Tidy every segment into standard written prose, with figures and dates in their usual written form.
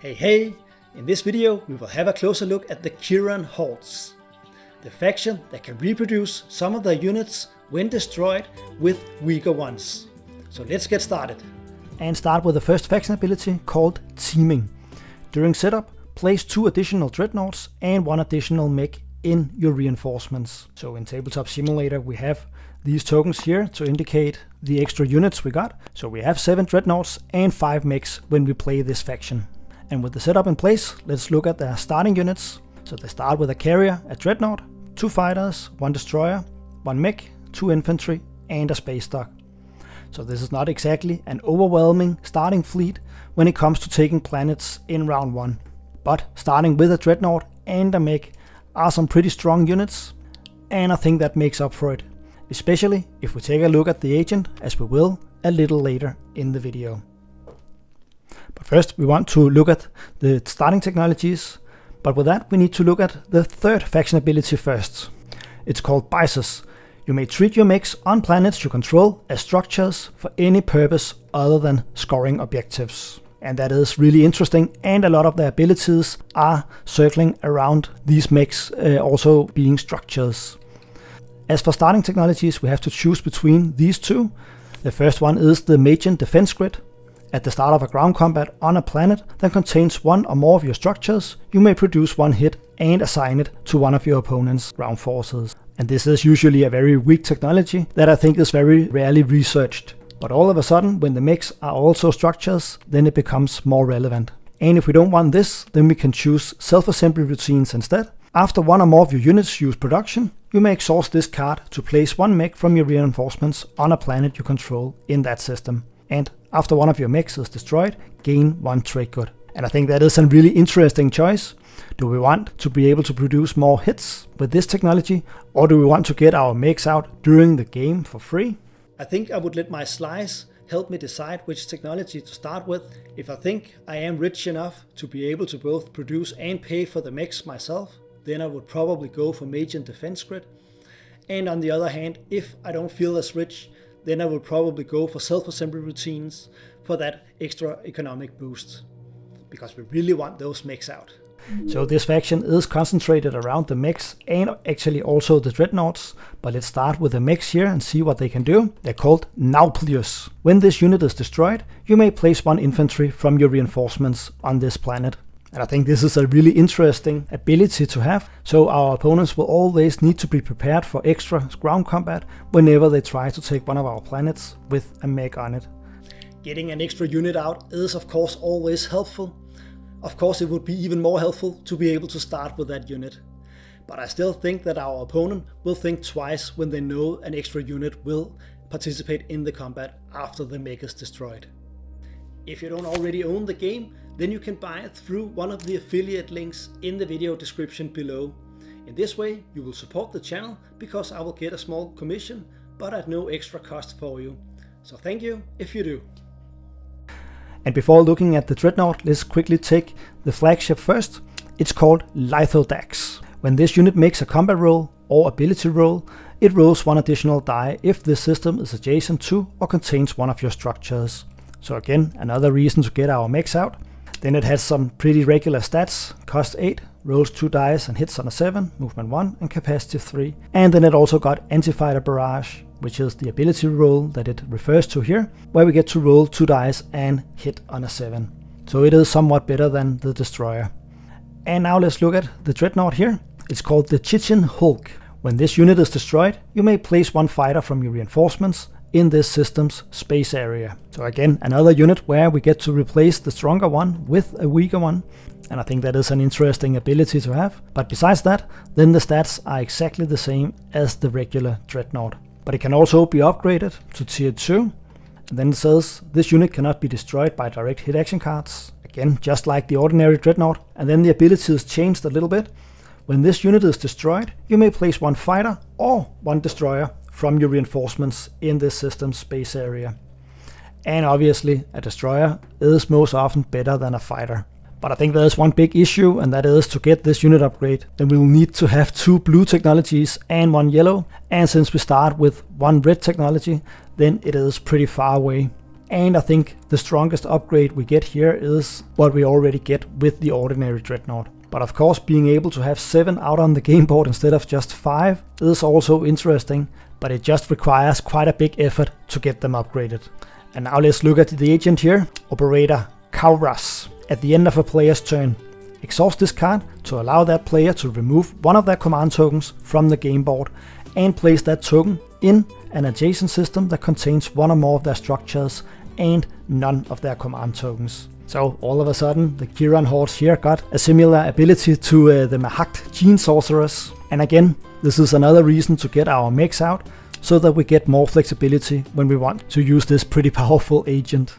Hey, in this video we will have a closer look at the Cheiran Hordes, the faction that can reproduce some of their units when destroyed with weaker ones. So let's get started. And start with the first faction ability called Teaming. During setup, place 2 additional dreadnoughts and 1 additional mech in your reinforcements. So in Tabletop Simulator we have these tokens here to indicate the extra units we got. So we have 7 dreadnoughts and 5 mechs when we play this faction. And with the setup in place, let's look at their starting units. So they start with a carrier, a dreadnought, 2 fighters, 1 destroyer, 1 mech, 2 infantry and a space dock. So this is not exactly an overwhelming starting fleet when it comes to taking planets in round 1. But starting with a dreadnought and a mech are some pretty strong units, and I think that makes up for it. Especially if we take a look at the agent, as we will a little later in the video. But first we want to look at the starting technologies, but with that we need to look at the third faction ability first. It's called Biases. You may treat your mechs on planets you control as structures for any purpose other than scoring objectives. And that is really interesting, and a lot of the abilities are circling around these mechs also being structures. As for starting technologies, we have to choose between these two. The first one is the Magian Defense Grid. At the start of a ground combat on a planet that contains one or more of your structures, you may produce 1 hit and assign it to one of your opponent's ground forces. And this is usually a very weak technology that I think is very rarely researched. But all of a sudden, when the mechs are also structures, then it becomes more relevant. And if we don't want this, then we can choose self-assembly routines instead. After 1 or more of your units use production, you may exhaust this card to place 1 mech from your reinforcements on a planet you control in that system. And after 1 of your mechs is destroyed, gain 1 trade good. And I think that is a really interesting choice. Do we want to be able to produce more hits with this technology, or do we want to get our mechs out during the game for free? I think I would let my slice help me decide which technology to start with. If I think I am rich enough to be able to both produce and pay for the mechs myself, then I would probably go for Magian Defense Grid. And on the other hand, if I don't feel as rich, then I will probably go for self-assembly routines for that extra economic boost, because we really want those mechs out. So this faction is concentrated around the mechs and actually also the dreadnoughts, but let's start with the mechs here and see what they can do. They're called Nauplius. When this unit is destroyed, you may place 1 infantry from your reinforcements on this planet. And I think this is a really interesting ability to have, so our opponents will always need to be prepared for extra ground combat whenever they try to take one of our planets with a mech on it. Getting an extra unit out is of course always helpful. Of course it would be even more helpful to be able to start with that unit. But I still think that our opponent will think twice when they know an extra unit will participate in the combat after the mech is destroyed. If you don't already own the game, then you can buy it through one of the affiliate links in the video description below. In this way you will support the channel because I will get a small commission, but at no extra cost for you. So thank you if you do. And before looking at the dreadnought, let's quickly take the flagship first. It's called Lithodax. When this unit makes a combat roll or ability roll, it rolls 1 additional die if this system is adjacent to or contains one of your structures. So again, another reason to get our mechs out. Then it has some pretty regular stats, cost 8, rolls 2 dice and hits on a 7, movement 1 and capacity 3. And then it also got Anti-Fighter Barrage, which is the ability roll that it refers to here, where we get to roll 2 dice and hit on a 7. So it is somewhat better than the Destroyer. And now let's look at the Dreadnought here. It's called the Chichen Hulk. When this unit is destroyed, you may place 1 fighter from your reinforcements in this system's space area. So again, another unit where we get to replace the stronger one with a weaker one. And I think that is an interesting ability to have. But besides that, then the stats are exactly the same as the regular Dreadnought. But it can also be upgraded to tier 2. And then it says this unit cannot be destroyed by direct hit action cards. Again, just like the ordinary Dreadnought. And then the ability is changed a little bit. When this unit is destroyed, you may place 1 fighter or 1 destroyer from your reinforcements in this system's space area. And obviously a destroyer is most often better than a fighter. But I think there is one big issue, and that is to get this unit upgrade, then we will need to have 2 blue technologies and 1 yellow. And since we start with 1 red technology, then it is pretty far away. And I think the strongest upgrade we get here is what we already get with the ordinary Dreadnought. But of course, being able to have 7 out on the game board instead of just 5 is also interesting, but it just requires quite a big effort to get them upgraded. And now let's look at the agent here, Operator Calob. At the end of a player's turn, exhaust this card to allow that player to remove one of their command tokens from the game board and place that token in an adjacent system that contains one or more of their structures and none of their command tokens. So all of a sudden the Cheiran Hordes here got a similar ability to the Mahakt Gene Sorcerers. And again, this is another reason to get our mechs out, so that we get more flexibility when we want to use this pretty powerful agent.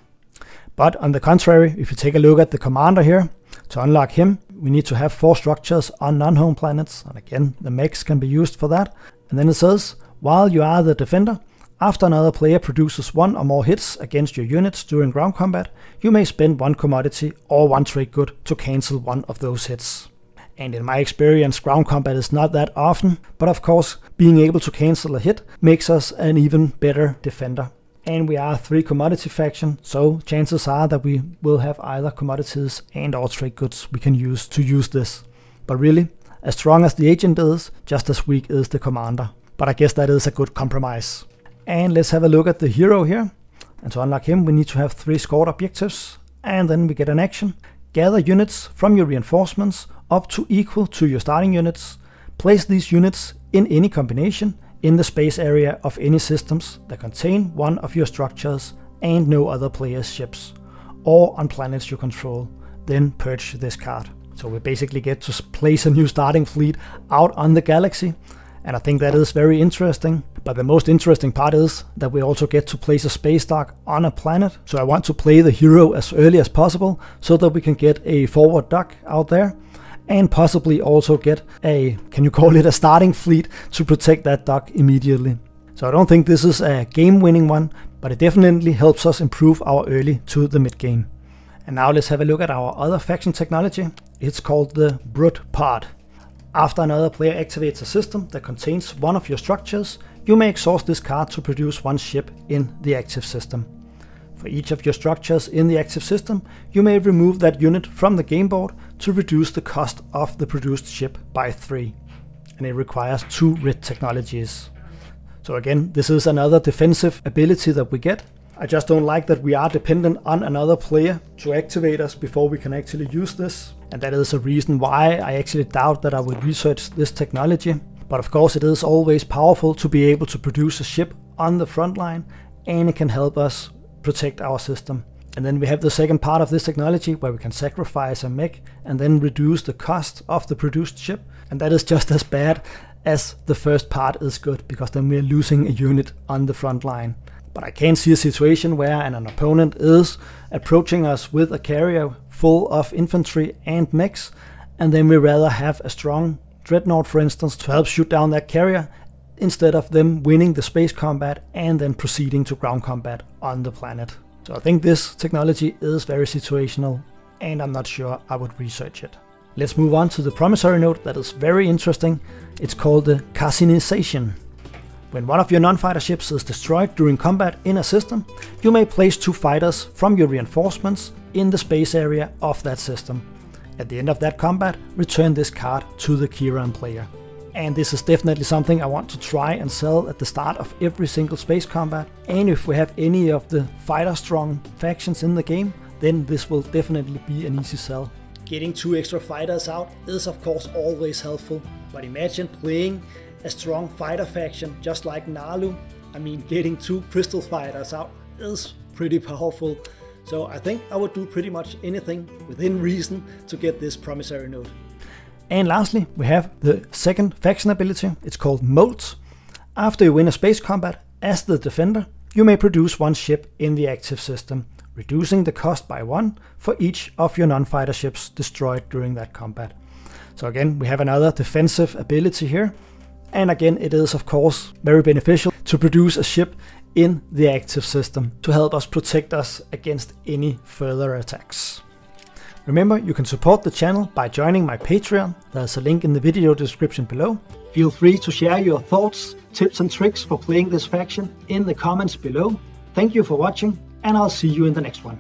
But on the contrary, if you take a look at the commander here, to unlock him, we need to have 4 structures on non-home planets, and again, the mechs can be used for that. And then it says, while you are the defender, after another player produces 1 or more hits against your units during ground combat, you may spend 1 commodity or 1 trade good to cancel one of those hits. And in my experience, ground combat is not that often, but of course, being able to cancel a hit makes us an even better defender. And we are a 3 commodity faction, so chances are that we will have either commodities and or trade goods we can use to use this. But really, as strong as the agent is, just as weak is the commander. But I guess that is a good compromise. And let's have a look at the hero here. And to unlock him, we need to have 3 scored objectives. And then we get an action. Gather units from your reinforcements up to equal to your starting units. Place these units in any combination in the space area of any systems that contain one of your structures and no other player's ships, or on planets you control. Then purge this card. So we basically get to place a new starting fleet out on the galaxy, and I think that is very interesting. But the most interesting part is that we also get to place a space dock on a planet. So I want to play the hero as early as possible so that we can get a forward dock out there, and possibly also get a, can you call it a starting fleet to protect that dock immediately. So I don't think this is a game-winning one, but it definitely helps us improve our early to the mid-game. And now let's have a look at our other faction technology. It's called the Brute Pod. After another player activates a system that contains one of your structures, you may exhaust this card to produce 1 ship in the active system. For each of your structures in the active system, you may remove that unit from the game board to reduce the cost of the produced ship by 3. And it requires 2 red technologies. So again, this is another defensive ability that we get. I just don't like that we are dependent on another player to activate us before we can actually use this. And that is a reason why I actually doubt that I would research this technology. But of course it is always powerful to be able to produce a ship on the front line, and it can help us protect our system. And then we have the second part of this technology where we can sacrifice a mech and then reduce the cost of the produced ship. And that is just as bad as the first part is good, because then we're losing a unit on the front line. But I can see a situation where an opponent is approaching us with a carrier full of infantry and mechs, and then we rather have a strong Dreadnought, for instance, to help shoot down that carrier, instead of them winning the space combat and then proceeding to ground combat on the planet. So I think this technology is very situational, and I'm not sure I would research it. Let's move on to the promissory note that is very interesting. It's called the Carcinization. When one of your non-fighter ships is destroyed during combat in a system, you may place 2 fighters from your reinforcements in the space area of that system. At the end of that combat, return this card to the Cheiran player. And this is definitely something I want to try and sell at the start of every single space combat. And if we have any of the fighter strong factions in the game, then this will definitely be an easy sell. Getting 2 extra fighters out is of course always helpful, but imagine playing a strong fighter faction just like Nalu. I mean, getting 2 crystal fighters out is pretty powerful. So I think I would do pretty much anything within reason to get this promissory note. And lastly, we have the second faction ability. It's called Molds. After you win a space combat as the defender, you may produce 1 ship in the active system, reducing the cost by 1 for each of your non-fighter ships destroyed during that combat. So again, we have another defensive ability here. And again, it is of course very beneficial to produce a ship in the active system to help us protect us against any further attacks. Remember, you can support the channel by joining my Patreon. There's a link in the video description below. Feel free to share your thoughts, tips and tricks for playing this faction in the comments below. Thank you for watching, and I'll see you in the next one.